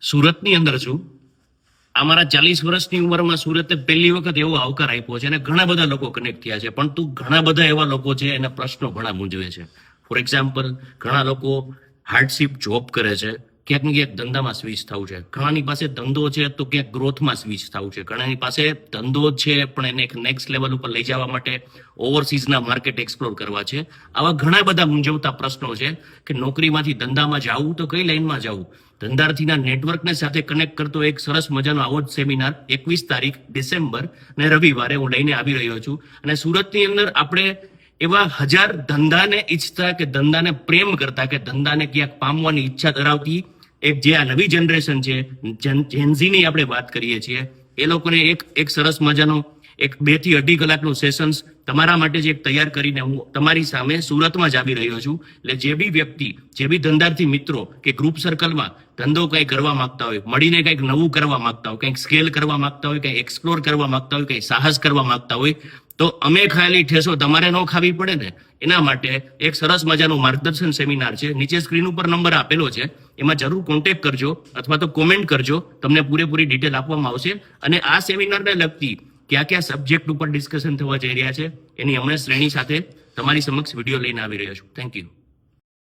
સુરતની અંદર છું. અમારા 40 વર્ષની ઉંમરમાં સુરતે પહેલી વખત એવો આવકાર આપ્યો છે અને ઘણા બધા લોકો કનેક્ટ થયા છે, પણ ઘણા બધા એવા લોકો છે એના પ્રશ્નો ઘણા મૂંઝવે છે. ફોર એક્ઝામ્પલ, ઘણા લોકો હાર્ડશીપ જોબ કરે છે, ક્યાંક ને ક્યાંક ધંધામાં સ્વિચ થવું છે. ઘણાની પાસે ધંધો છે તો ક્યાંક ગ્રોથમાં સ્વિચ થવું છે. ઘણાની પાસે ધંધો છે પણ એને એક નેક્સ્ટ લેવલ ઉપર લઈ જવા માટે ઓવરસીઝના માર્કેટ એક્સપ્લોર કરવા છે. આવા ઘણા બધા મૂંઝવતા પ્રશ્નો છે કે નોકરીમાંથી ધંધામાં જવું તો કઈ લાઈનમાં જવું. ધંધાર્થીના નેટવર્કને સાથે કનેક્ટ કરતો એક સરસ મજાનો આવો જ સેમિનાર 21 તારીખ ડિસેમ્બર ને રવિવારે હું લઈને આવી રહ્યો છું. અને સુરતની અંદર આપણે એવા 1000 ધંધાને ઈચ્છતા કે ધંધાને પ્રેમ કરતા કે ધંધાને ક્યાંક પામવાની ઈચ્છા ધરાવતી એક જે આ નવી જનરેશન છે, જેનઝીની આપણે વાત કરીએ છીએ, એ લોકોને એક સરસ મજાનો એક 2 થી 2.5 કલાકનું સેશન્સ તમારા માટે જ એક તૈયાર કરીને હું તમારી સામે સુરતમાં જ આવી રહ્યો છું. એટલે જે બી વ્યક્તિ, જે બી ધંધાર્થી મિત્રો કે ગ્રુપ સર્કલમાં ધંધો કંઈ કરવા માંગતા હોય, મળીને કંઈક નવું કરવા માંગતા હોય, કંઈક સ્કેલ કરવા માંગતા હોય, કંઈક એક્સપ્લોર કરવા માંગતા હોય, કંઈક સાહસ કરવા માંગતા હોય, તો અમે ખાલી ઠેસો તમારે ન ખાવી પડે ને, એના માટે એક સરસ મજાનું માર્ગદર્શન સેમિનાર છે. નીચે સ્ક્રીન ઉપર નંબર આપેલો છે, એમાં જરૂર કોન્ટેક્ટ કરજો અથવા તો કોમેન્ટ કરજો, તમને પૂરેપૂરી ડિટેલ આપવામાં આવશે. અને આ સેમિનારને લગતી કયા સબ્જેક્ટ ઉપર ડિસ્કશન થવા જઈ રહ્યા છે એની અમે શ્રેણી સાથે તમારી સમક્ષ વિડીયો લઈને આવી રહ્યો છું. Thank you.